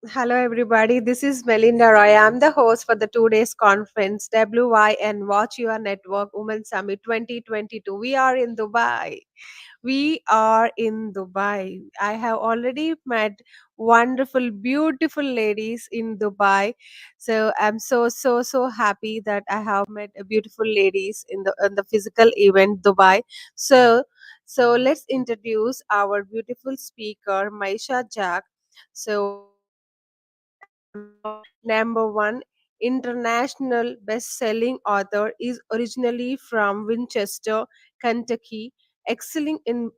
Hello, everybody. This is Melinda Roy. I'm the host for the 2 days conference, WYN Watch Your Network Women Summit 2022. We are in Dubai. We are in Dubai. I have already met wonderful, beautiful ladies in Dubai. So I'm so happy that I have met beautiful ladies in the physical event Dubai. So so let's introduce our beautiful speaker, Maisha Jack. So Maisha is an award number one international best-selling author, is originally from Winchester, Kentucky, excelling in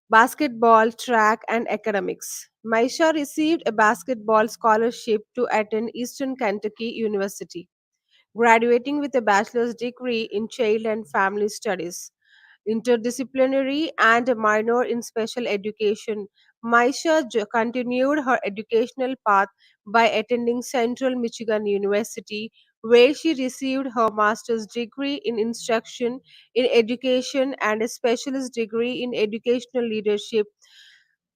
basketball, track, and academics. Maisha received a basketball scholarship to attend Eastern Kentucky University, graduating with a bachelor's degree in child and family studies, interdisciplinary, and a minor in special education. Maisha continued her educational path by attending Central Michigan University, where she received her master's degree in instruction in education and a specialist degree in educational leadership.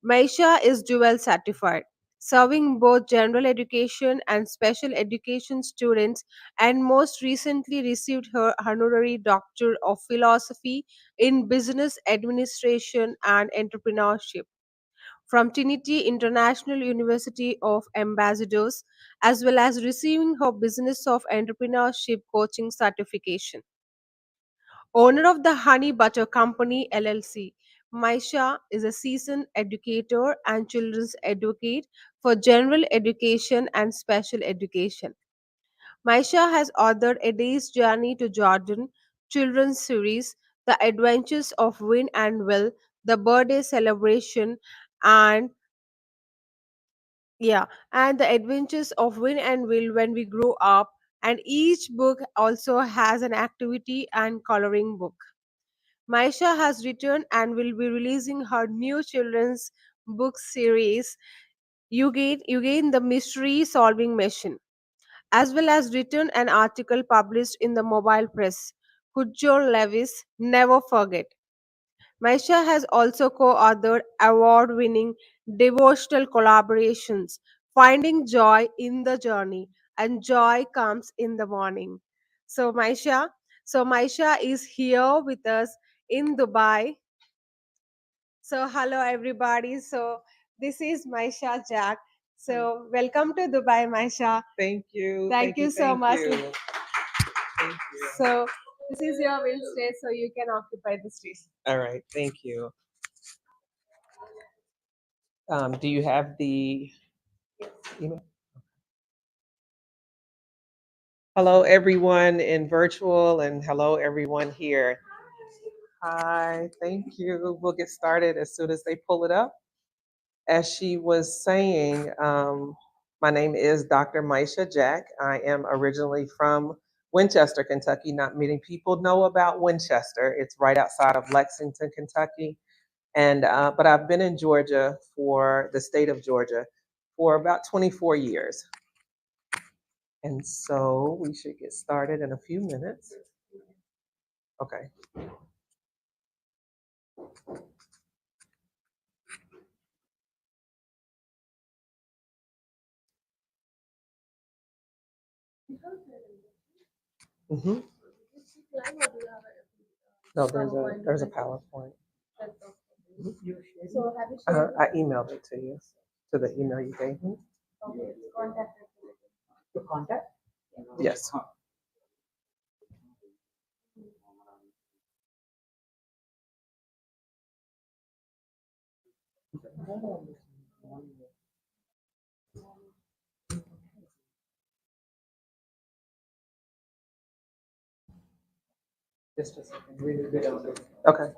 Maisha is dual certified, serving both general education and special education students, and most recently received her honorary Doctor of Philosophy in Business Administration and Entrepreneurship from Trinity International University of Ambassadors, as well as receiving her Business of Entrepreneurship coaching certification. Owner of the Honey Butter Company LLC, Maisha is a seasoned educator and children's advocate for general education and special education. Maisha has authored A Day's Journey to Jordan children's series, The Adventures of Win and Will, The Birthday Celebration, and yeah, and The Adventures of Win and Will When We Grow Up. And each book also has an activity and coloring book. Maisha has written and will be releasing her new children's book series, You Gain the Mystery Solving Machine, as well as written an article published in the mobile press, Could Joe Lewis Never Forget. Maisha has also co-authored award-winning devotional collaborations, Finding Joy in the Journey and Joy Comes in the Morning. So Maisha is here with us in Dubai. So hello everybody. So this is Maisha Jack. So welcome to Dubai, Maisha. Thank you. Thank you so much. Thank you. So this is your wheel stage, so you can occupy the stage. All right. Thank you. Do you have the email? Hello, everyone in virtual, and hello, everyone here. Hi. Thank you. We'll get started as soon as they pull it up. As she was saying, my name is Dr. Maisha Jack. I am originally from Winchester, Kentucky. Not many people know about Winchester. It's right outside of Lexington, Kentucky. And but I've been in Georgia for the state of Georgia for about 24 years. And so we should get started in a few minutes. Okay. Mm-hmm. No, there's a PowerPoint. I emailed it to you, to the email you gave me. Yes. Just a second. Okay.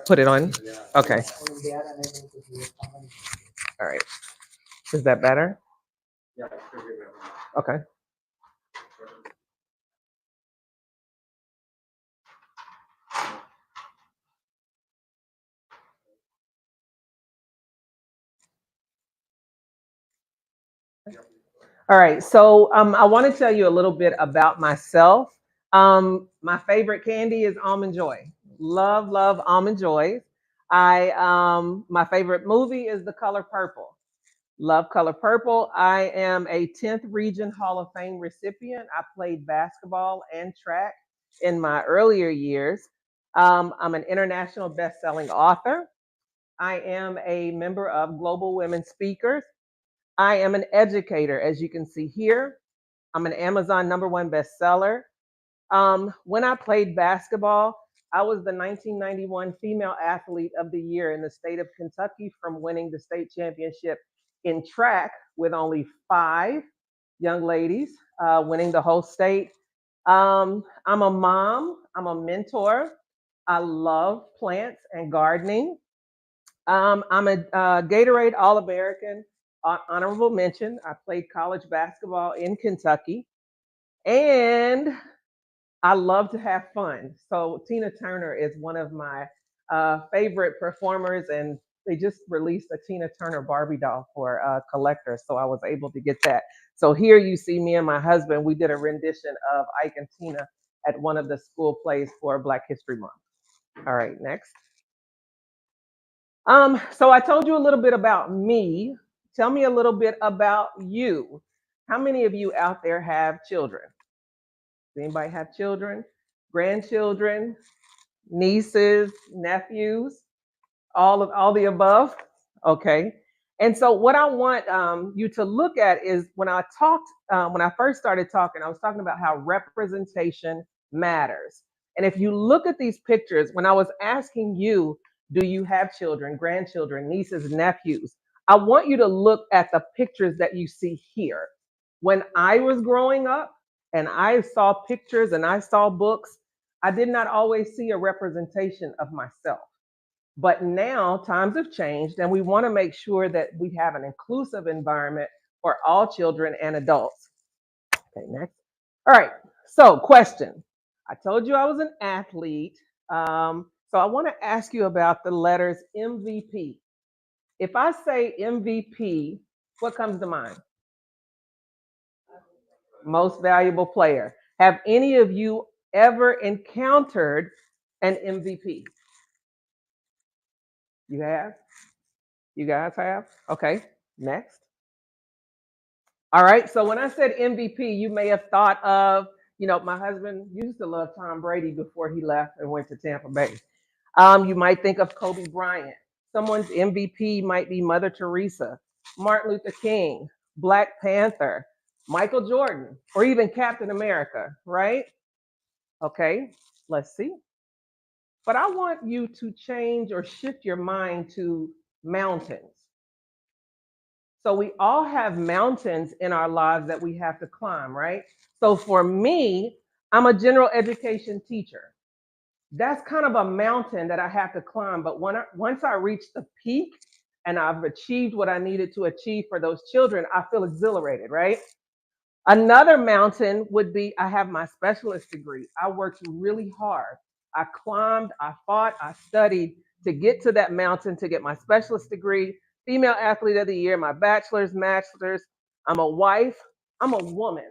Put it on. Okay. All right. Is that better? Okay. All right. So I want to tell you a little bit about myself. My favorite candy is almond joy. Love, love almond joys. My favorite movie is The Color Purple. Love Color Purple. I am a 10th Region Hall of Fame recipient. I played basketball and track in my earlier years. I'm an international best-selling author. I am a member of Global Women Speakers. I am an educator, as you can see here. I'm an Amazon #1 bestseller. When I played basketball, I was the 1991 Female Athlete of the Year in the state of Kentucky from winning the state championship in track with only 5 young ladies winning the whole state. I'm a mom, I'm a mentor. I love plants and gardening. I'm a Gatorade All American honorable mention. I played college basketball in Kentucky. And I love to have fun. So Tina Turner is one of my favorite performers, and they just released a Tina Turner Barbie doll for collectors, so I was able to get that. So here you see me and my husband. We did a rendition of Ike and Tina at one of the school plays for Black History Month. All right, next. So I told you a little bit about me. Tell me a little bit about you. How many of you out there have children? Does anybody have children, grandchildren, nieces, nephews, all the above? Okay. And so what I want you to look at is when I first started talking, I was talking about how representation matters. And if you look at these pictures, when I was asking you, do you have children, grandchildren, nieces, nephews? I want you to look at the pictures that you see here. When I was growing up and I saw pictures and I saw books, I did not always see a representation of myself. But now times have changed, and we want to make sure that we have an inclusive environment for all children and adults. Okay, next. All right. So, question. I told you I was an athlete. So, I want to ask you about the letters MVP. If I say MVP, what comes to mind? Most valuable player. Have any of you ever encountered an MVP? You have? You guys have? Okay, next. All right. So when I said MVP, you may have thought of, my husband used to love Tom Brady before he left and went to Tampa Bay. You might think of Kobe Bryant. Someone's MVP might be Mother Teresa, Martin Luther King, Black Panther, Michael Jordan, or even Captain America, right? Okay, let's see. But I want you to change or shift your mind to mountains. So we all have mountains in our lives that we have to climb, right? So for me, I'm a general education teacher. That's kind of a mountain that I have to climb. But once I reach the peak and I've achieved what I needed to achieve for those children, I feel exhilarated, right? Another mountain would be I have my specialist degree. I worked really hard. I climbed, I fought, I studied to get to that mountain to get my specialist degree, female athlete of the year, my bachelor's, master's. I'm a wife, I'm a woman.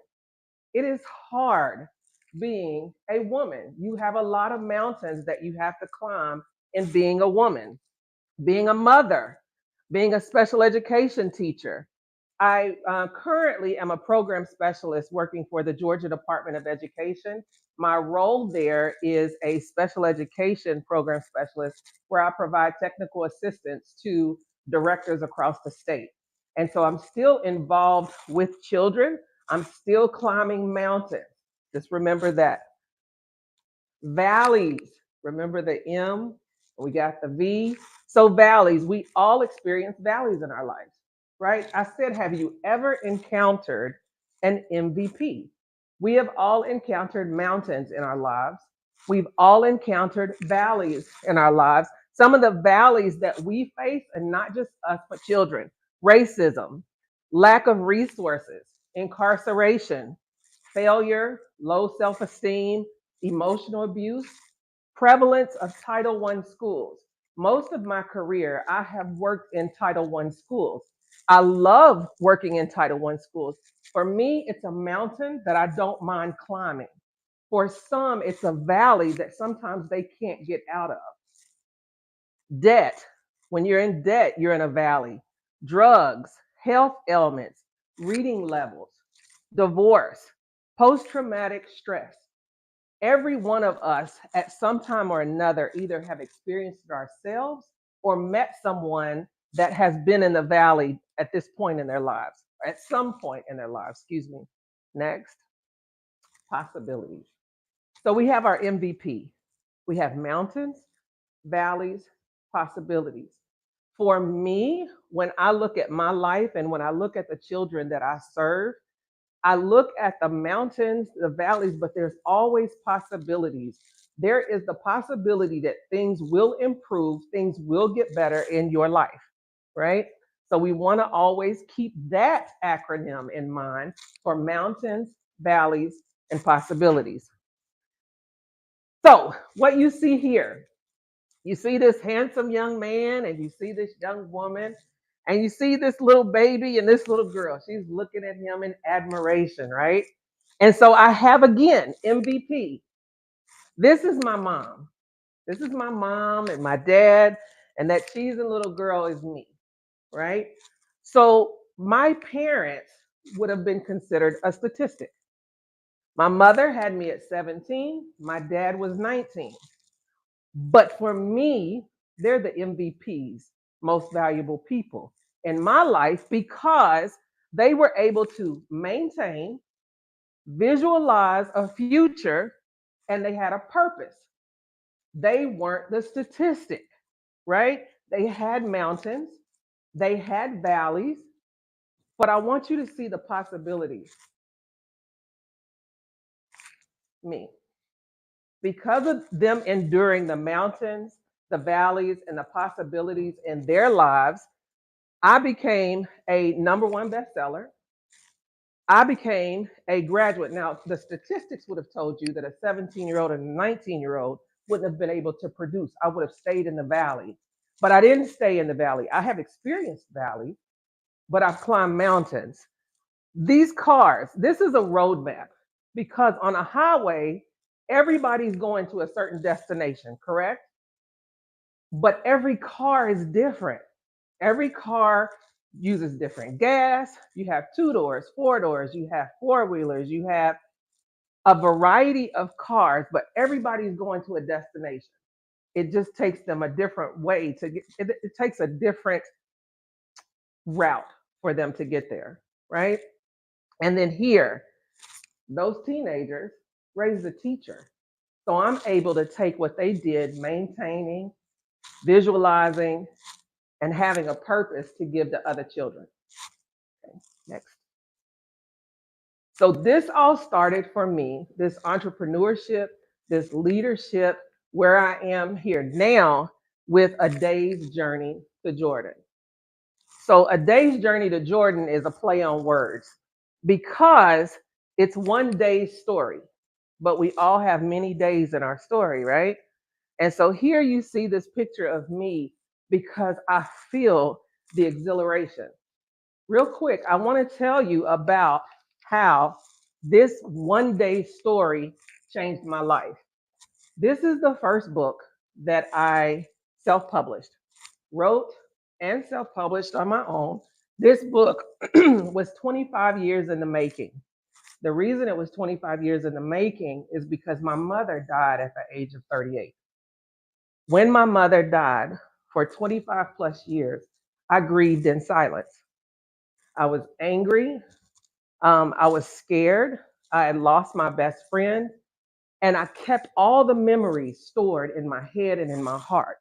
It is hard being a woman. You have a lot of mountains that you have to climb in being a woman, being a mother, being a special education teacher. I currently am a program specialist working for the Georgia Department of Education. My role there is a special education program specialist where I provide technical assistance to directors across the state. And so I'm still involved with children. I'm still climbing mountains. Just remember that. Valleys. Remember the M? We got the V. So, valleys, we all experience valleys in our lives, right? I said, have you ever encountered an MVP? We have all encountered mountains in our lives. We've all encountered valleys in our lives. Some of the valleys that we face, and not just us, but children: racism, lack of resources, incarceration, failure, low self esteem, emotional abuse, prevalence of Title I schools. Most of my career, I have worked in Title I schools. I love working in Title I schools. For me, it's a mountain that I don't mind climbing. For some, it's a valley that sometimes they can't get out of. Debt. When you're in debt, you're in a valley. Drugs, health ailments, reading levels, divorce, post traumatic stress. Every one of us at some time or another either have experienced it ourselves or met someone that has been in the valley at this point in their lives, or at some point in their lives, excuse me. Next, possibilities. So we have our MVP. We have mountains, valleys, possibilities. For me, when I look at my life and when I look at the children that I serve, I look at the mountains, the valleys, but there's always possibilities. There is the possibility that things will improve, things will get better in your life, right? So we want to always keep that acronym in mind for mountains, valleys, and possibilities. So, what you see here, you see this handsome young man and you see this young woman and you see this little baby and this little girl. She's looking at him in admiration, right? And so I have again MVP. This is my mom. This is my mom and my dad, and that cheesy little girl is me, right? So my parents would have been considered a statistic. My mother had me at 17, my dad was 19. But for me, they're the MVPs, most valuable people in my life, because they were able to maintain, visualize a future, and they had a purpose. They weren't the statistic, right? They had mountains, they had valleys, but I want you to see the possibilities. Me. Because of them enduring the mountains, the valleys, and the possibilities in their lives, I became a number one bestseller. I became a graduate. Now, the statistics would have told you that a 17-year-old and a 19-year-old wouldn't have been able to produce. I would have stayed in the valley. But I didn't stay in the valley. I have experienced valley, but I've climbed mountains. These cars, this is a roadmap, because on a highway, everybody's going to a certain destination, correct? But every car is different. Every car uses different gas. You have two doors, four doors, you have four wheelers, you have a variety of cars, but everybody's going to a destination. It just takes them a different way to get it takes a different route for them to get there, right? And then here, those teenagers raised a teacher. So I'm able to take what they did, maintaining, visualizing, and having a purpose to give to other children. Okay, next. So this all started for me, this entrepreneurship, this leadership, where I am here now with a day's journey to Jordan. So a day's journey to Jordan is a play on words, because it's one day's story, but we all have many days in our story, right? And so here you see this picture of me because I feel the exhilaration. Real quick, I want to tell you about how this one day story changed my life. This is the first book that I self published, wrote, and self published on my own. This book was 25 years in the making. The reason it was 25 years in the making is because my mother died at the age of 38. When my mother died, for 25 plus years, I grieved in silence. I was angry. I was scared. I had lost my best friend. And I kept all the memories stored in my head and in my heart.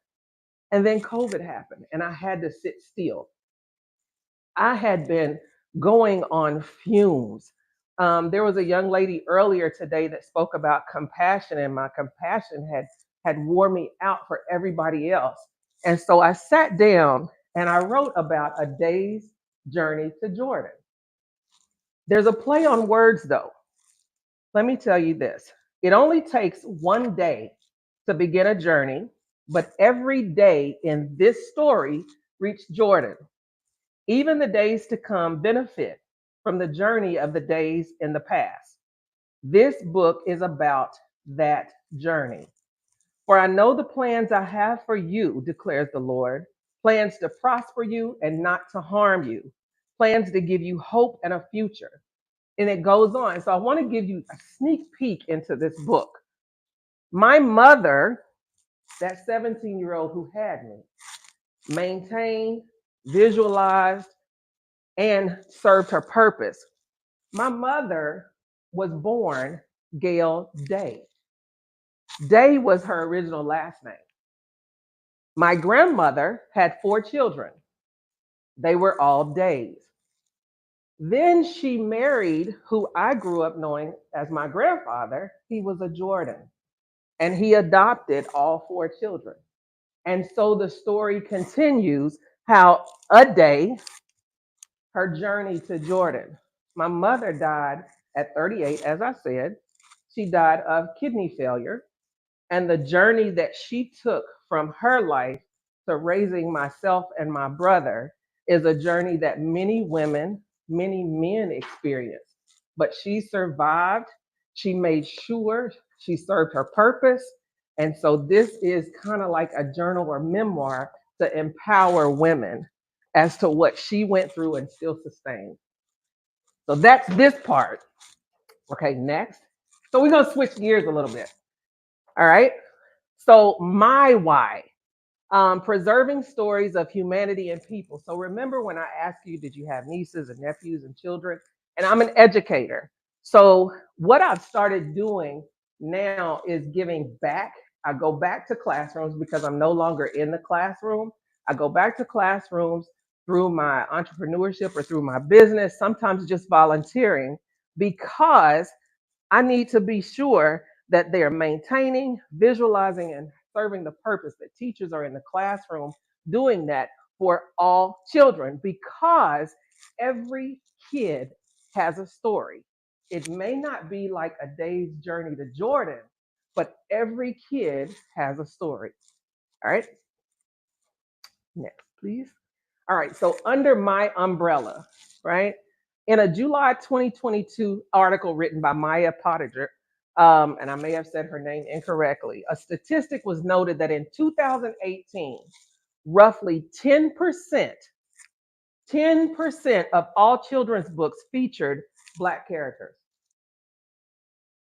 And then COVID happened, and I had to sit still. I had been going on fumes. There was a young lady earlier today that spoke about compassion, and my compassion had wore me out for everybody else. And so I sat down and I wrote about a day's journey to Jordan. There's a play on words though. Let me tell you this. It only takes one day to begin a journey, but every day in this story reached Jordan. Even the days to come benefit from the journey of the days in the past. This book is about that journey. For I know the plans I have for you, declares the Lord, plans to prosper you and not to harm you, plans to give you hope and a future. And it goes on. So I want to give you a sneak peek into this book. My mother, that 17-year-old who had me, maintained, visualized, and served her purpose. My mother was born Gail Day. Day was her original last name. My grandmother had 4 children. They were all Days. Then she married who I grew up knowing as my grandfather. He was a Jordan, and he adopted all 4 children. And so the story continues how a day, her journey to Jordan. My mother died at 38, as I said. She died of kidney failure. And the journey that she took from her life to raising myself and my brother is a journey that many women, many men experience. But she survived. She made sure she served her purpose. And so this is kind of like a journal or memoir to empower women as to what she went through and still sustained. So that's this part. Okay, next. So we're going to switch gears a little bit. All right. So my why, preserving stories of humanity and people. So remember when I asked you, did you have nieces and nephews and children? And I'm an educator. So what I've started doing now is giving back. I go back to classrooms because I'm no longer in the classroom. I go back to classrooms through my entrepreneurship or through my business, sometimes just volunteering, because I need to be sure that they're maintaining, visualizing, and serving the purpose, that teachers are in the classroom doing that for all children, because every kid has a story. It may not be like a day's journey to Jordan, but every kid has a story. All right, next, please. All right, so under my umbrella, right? In a July 2022 article written by Maya Pottinger, and I may have said her name incorrectly, a statistic was noted that in 2018, roughly 10% of all children's books featured Black characters.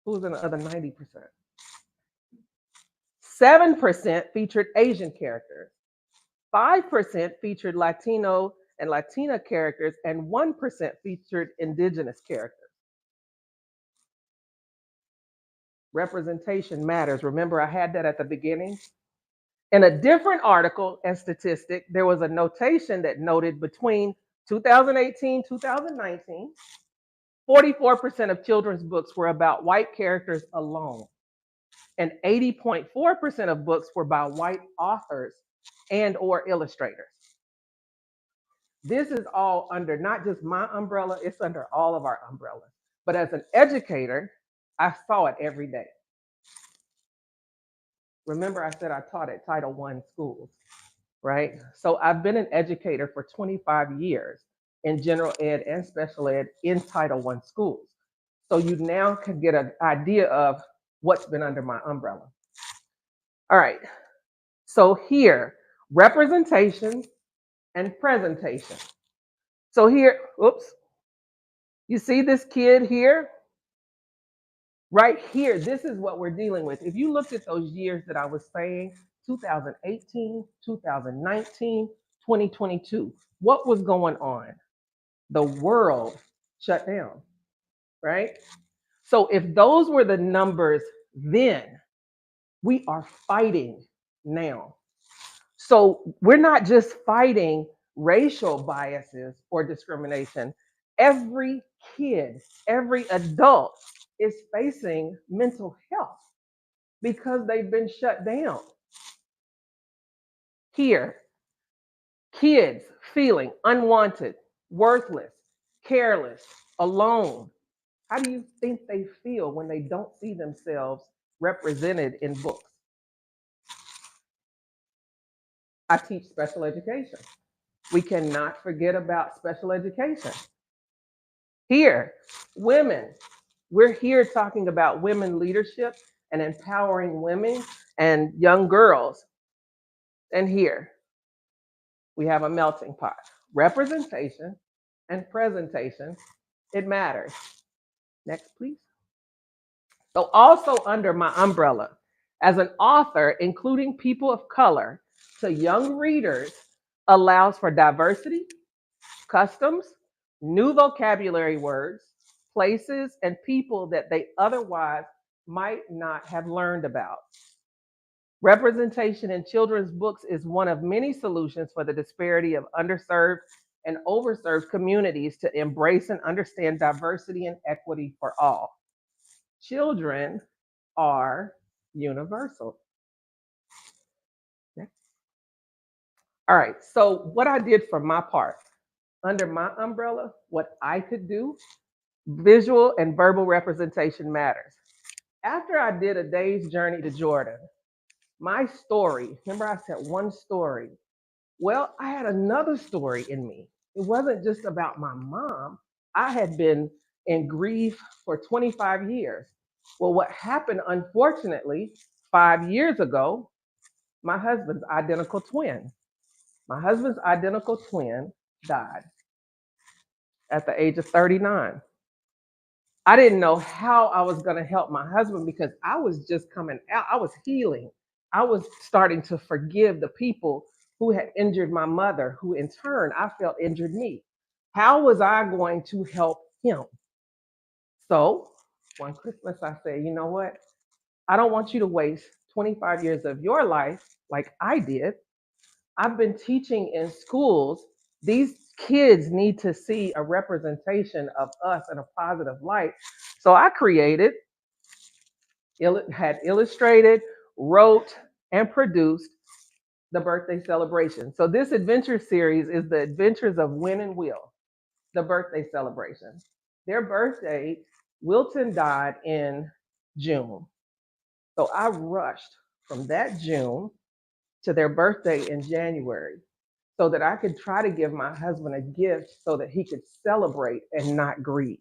Who's in the other 90%? 7% featured Asian characters. 5% featured Latino and Latina characters, and 1% featured indigenous characters. Representation matters. Remember, I had that at the beginning. In a different article and statistic, there was a notation that noted between 2018, 2019, 44% of children's books were about white characters alone, and 80.4% of books were by white authors and or illustrators. This is all under not just my umbrella, it's under all of our umbrellas. But as an educator, I saw it every day. Remember, I said I taught at Title I schools, right? So I've been an educator for 25 years in general ed and special ed in Title I schools. So you now can get an idea of what's been under my umbrella. All right. So here, representation and presentation. So here, oops, you see this kid here? Right here, this is what we're dealing with. If you looked at those years that I was saying, 2018, 2019, 2022, what was going on? The world shut down, right? So if those were the numbers then, we are fighting now. So we're not just fighting racial biases or discrimination. Every kid, every adult is facing mental health because they've been shut down. Here, kids feeling unwanted, worthless, careless, alone. How do you think they feel when they don't see themselves represented in books? I teach special education. We cannot forget about special education. Here, women. We're here talking about women leadership and empowering women and young girls. And here, we have a melting pot. Representation and presentation, it matters. Next, please. So, also under my umbrella, as an author, including people of color to young readers, allows for diversity, customs, new vocabulary words, places, and people that they otherwise might not have learned about. Representation in children's books is one of many solutions for the disparity of underserved and overserved communities to embrace and understand diversity and equity for all. Children are universal. All right, so what I did for my part, under my umbrella, what I could do, visual and verbal representation matters. After I did a day's journey to Jordan, my story, remember I said one story. Well, I had another story in me. It wasn't just about my mom. I had been in grief for 25 years. Well, what happened, unfortunately, 5 years ago, my husband's identical twin. My husband's identical twin died at the age of 39. I didn't know how I was going to help my husband because I was just coming out. I was healing. I was starting to forgive the people who had injured my mother, who in turn I felt injured me. How was I going to help him? So one Christmas, I said, you know what? I don't want you to waste 25 years of your life like I did. I've been teaching in schools. These kids need to see a representation of us in a positive light. So I created, had illustrated, wrote, and produced the birthday celebration. So this adventure series is the adventures of Win and Will, the birthday celebration. Their birthday, Wilton died in June. So I rushed from that June to their birthday in January so that I could try to give my husband a gift so that he could celebrate and not grieve.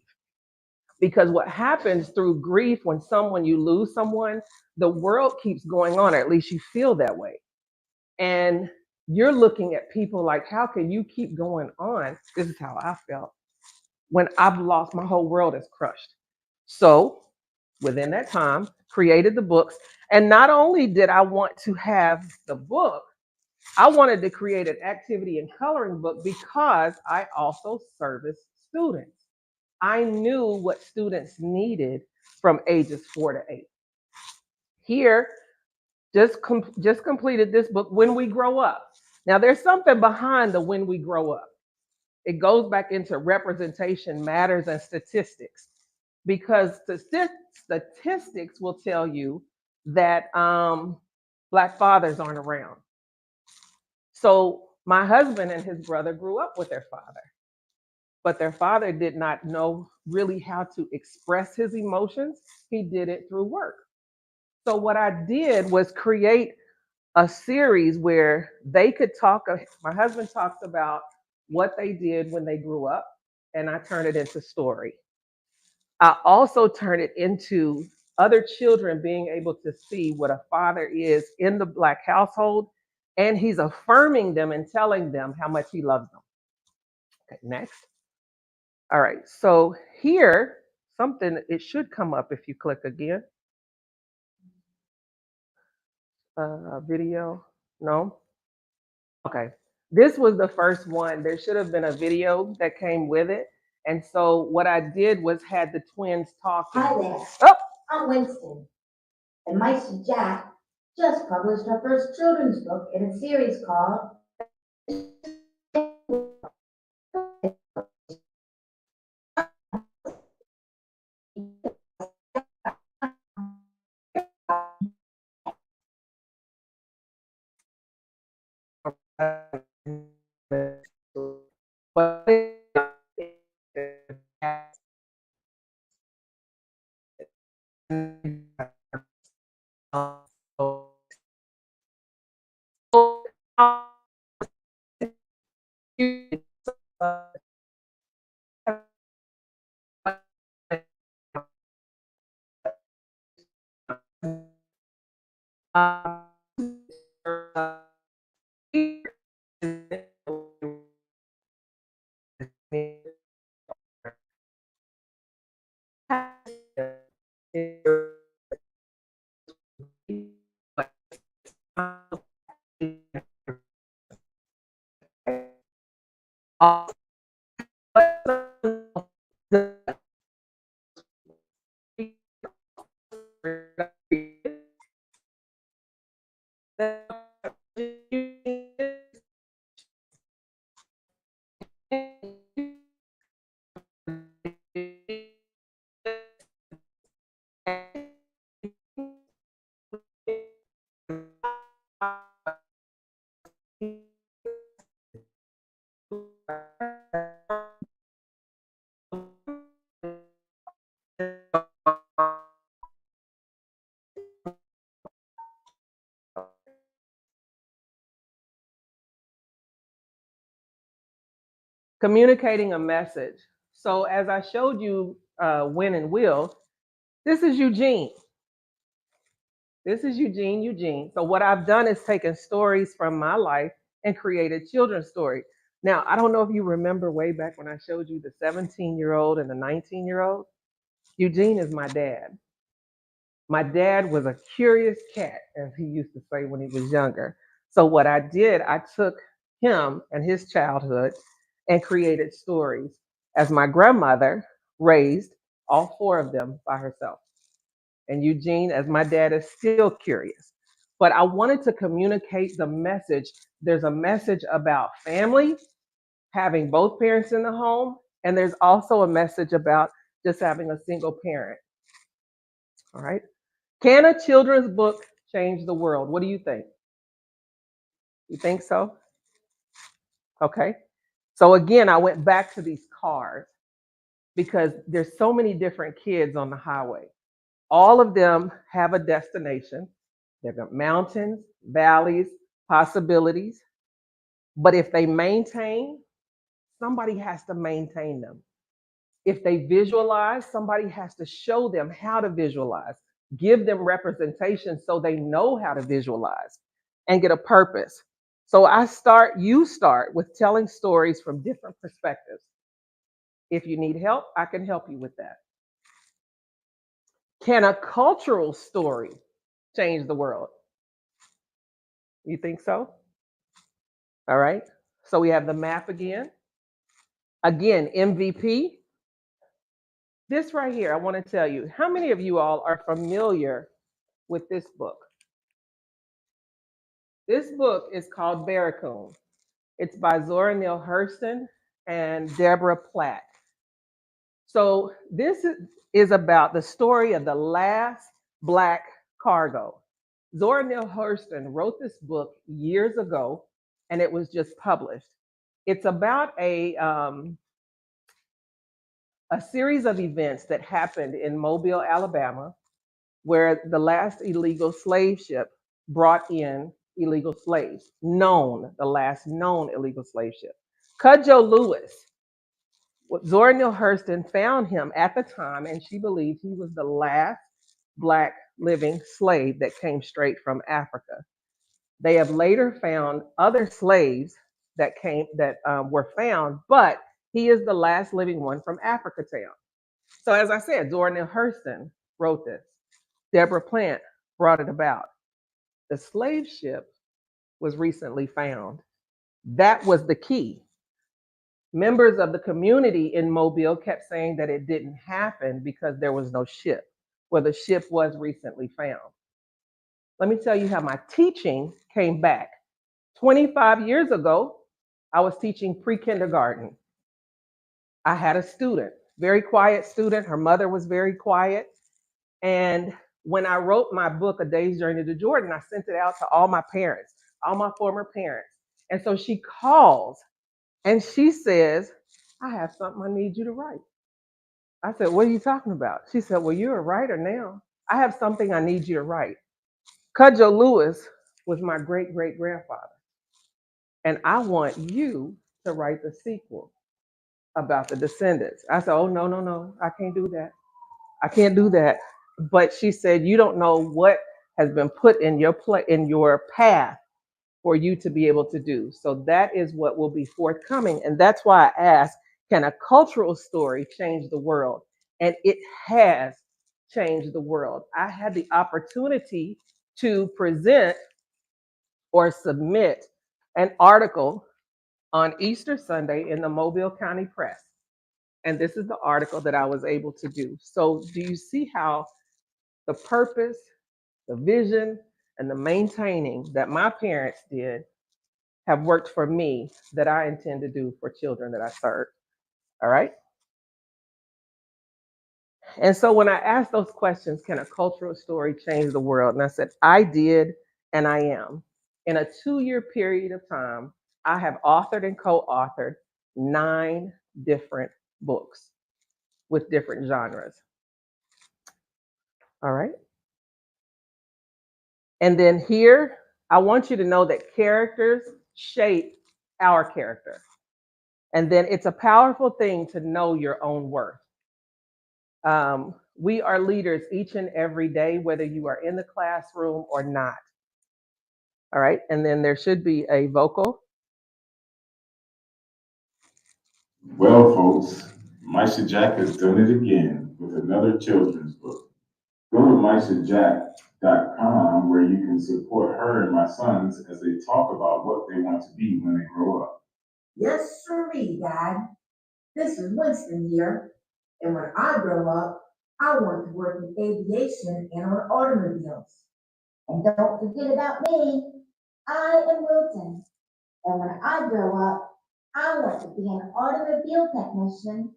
Because what happens through grief when you lose someone, the world keeps going on, or at least you feel that way. And you're looking at people like, how can you keep going on? This is how I felt when I've lost, my whole world is crushed. So within that time, created the books. And not only did I want to have the book, I wanted to create an activity and coloring book because I also service students. I knew what students needed from ages 4 to 8. Here, just completed this book, When We Grow Up. Now, there's something behind the When We Grow Up. It goes back into representation matters and statistics because statistics will tell you that Black fathers aren't around. So my husband and his brother grew up with their father, but their father did not know really how to express his emotions. He did it through work. So what I did was create a series where they could talk. My husband talks about what they did when they grew up, and I turn it into story. I also turn it into other children being able to see what a father is in the Black household, and he's affirming them and telling them how much he loves them. Okay, next. All right, so here, something, it should come up if you click again. Video, no? Okay, this was the first one. There should have been a video that came with it. And so what I did was had the twins talking. Hi there, Oh, I'm Winston, and Maisha Jack just published her first children's book in a series called Communicating a message. So as I showed you, Win and Will, this is Eugene. This is Eugene. So what I've done is taken stories from my life and created children's story. Now, I don't know if you remember way back when I showed you the 17-year-old and the 19-year-old. Eugene is my dad. My dad was a curious cat, as he used to say when he was younger. So what I did, I took him and his childhood and created stories as my grandmother raised all four of them by herself. And Eugene, as my dad, is still curious. But I wanted to communicate the message. There's a message about family, having both parents in the home, and there's also a message about just having a single parent. All right. Can a children's book change the world? What do you think? You think so? Okay. So again, I went back to these cars because there's so many different kids on the highway. All of them have a destination. They've got mountains, valleys, possibilities. But if they maintain, somebody has to maintain them. If they visualize, somebody has to show them how to visualize, give them representation so they know how to visualize and get a purpose. So you start with telling stories from different perspectives. If you need help, I can help you with that. Can a cultural story change the world? You think so? All right. So we have the map again. Again, MVP. This right here, I want to tell you, how many of you all are familiar with this book? This book is called Barracoon. It's by Zora Neale Hurston and Deborah Platt. So this is about the story of the last Black cargo. Zora Neale Hurston wrote this book years ago, and it was just published. It's about a series of events that happened in Mobile, Alabama, where the last illegal slave ship brought in illegal slaves, the last known illegal slave ship. Cudjoe Lewis, Zora Neale Hurston found him at the time, and she believed he was the last Black living slave that came straight from Africa. They have later found other slaves that were found, but he is the last living one from Africa Town. So as I said, Zora Neale Hurston wrote this. Deborah Plant brought it about. The slave ship was recently found. That was the key. Members of the community in Mobile kept saying that it didn't happen because there was no ship. Well, the ship was recently found. Let me tell you how my teaching came back. 25 years ago, I was teaching pre-kindergarten. I had a student, very quiet student. Her mother was very quiet. And when I wrote my book, A Day's Journey to Jordan, I sent it out to all my parents, all my former parents. And so she calls And she says, I have something I need you to write. I said, what are you talking about? She said, well, you're a writer now. I have something I need you to write. Cudjo Lewis was my great great grandfather. And I want you to write the sequel about the descendants. I said, oh, no, no, no. I can't do that. I can't do that. But she said, you don't know what has been put in your in your path for you to be able to do. So that is what will be forthcoming. And that's why I asked, can a cultural story change the world? And it has changed the world. I had the opportunity to present or submit an article on Easter Sunday in the Mobile County Press. And this is the article that I was able to do. So, do you see how the purpose, the vision, and the maintaining that my parents did have worked for me that I intend to do for children that I serve? All right. And so when I asked those questions, can a cultural story change the world? And I said, I did, and I am. In a 2-year period of time, I have authored and co authored 9 different books with different genres. All right. And then here, I want you to know that characters shape our character. And then it's a powerful thing to know your own worth. We are leaders each and every day, whether you are in the classroom or not. All right. And then there should be a vocal. Well, folks, Maisha Jack has done it again with another children's book. Go to MaishaJack.com where you can support her and my sons as they talk about what they want to be when they grow up. Yes, sirree, Dad. This is Winston here. And when I grow up, I want to work in aviation and on automobiles. And don't forget about me. I am Wilton. And when I grow up, I want to be an automobile technician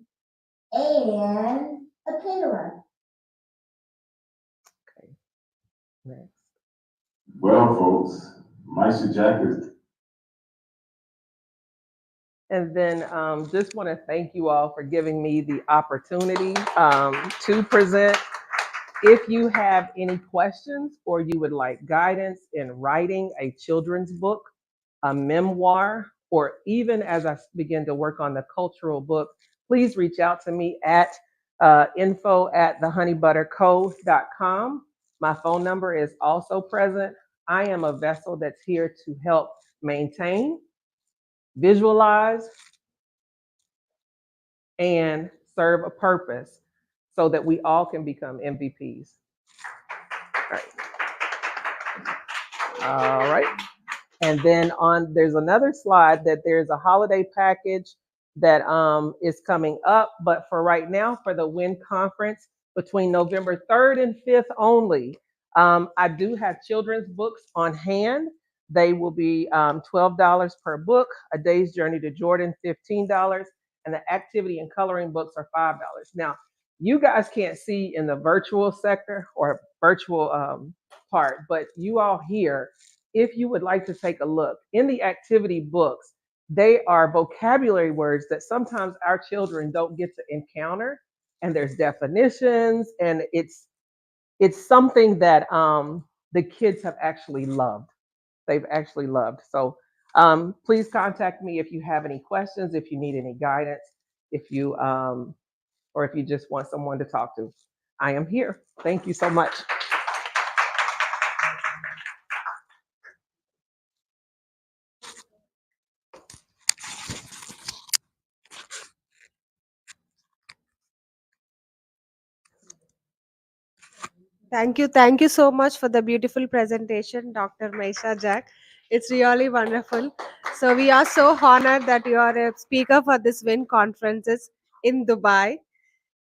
and a caterer. Okay. Next. Well, folks, Maisha Jack is. And then just want to thank you all for giving me the opportunity to present. If you have any questions or you would like guidance in writing a children's book, a memoir, or even as I begin to work on the cultural book, please reach out to me at info@thehoneybutterco.com. My phone number is also present. I am a vessel that's here to help maintain, visualize, and serve a purpose so that we all can become MVPs. All right. All right. And then there's another slide that there's a holiday package that is coming up. But for right now, for the WYN conference between November 3rd and 5th only, I do have children's books on hand. They will be $12 per book. A Day's Journey to Jordan, $15. And the activity and coloring books are $5. Now, you guys can't see in the virtual sector or virtual part, but you all here, if you would like to take a look in the activity books, they are vocabulary words that sometimes our children don't get to encounter, and there's definitions, and it's something that the kids have actually loved. They've actually loved. So please contact me if you have any questions, if you need any guidance, if you or if you just want someone to talk to. I am here. Thank you so much. Thank you so much for the beautiful presentation, Dr. Maisha Jack. It's really wonderful. So we are so honored that you are a speaker for this WIN conferences in Dubai.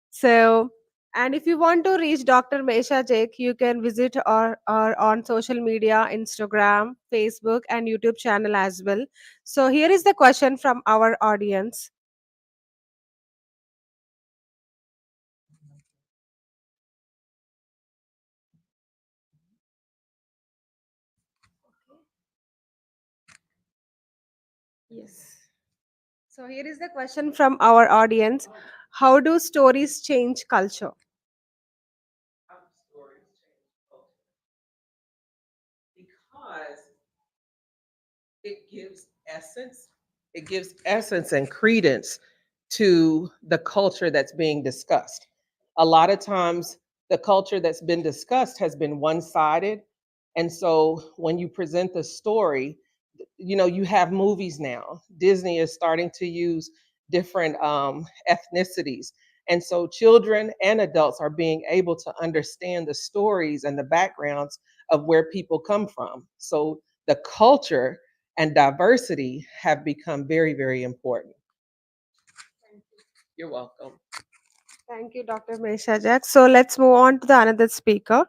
So, and if you want to reach Dr. Maisha Jack, you can visit our on social media, Instagram, Facebook, and YouTube channel as well. So here is the question from our audience. Yes. So here is the question from our audience. How do stories change culture? How do stories change culture? Because it gives essence, it gives essence and credence to the culture that's being discussed. A lot of times, the culture that's been discussed has been one sided. And so when you present the story, you have movies now. Disney is starting to use different ethnicities. And so children and adults are being able to understand the stories and the backgrounds of where people come from. So the culture and diversity have become very, very important. You're welcome. Thank you, Dr. Maisha Jack. So let's move on to the another speaker.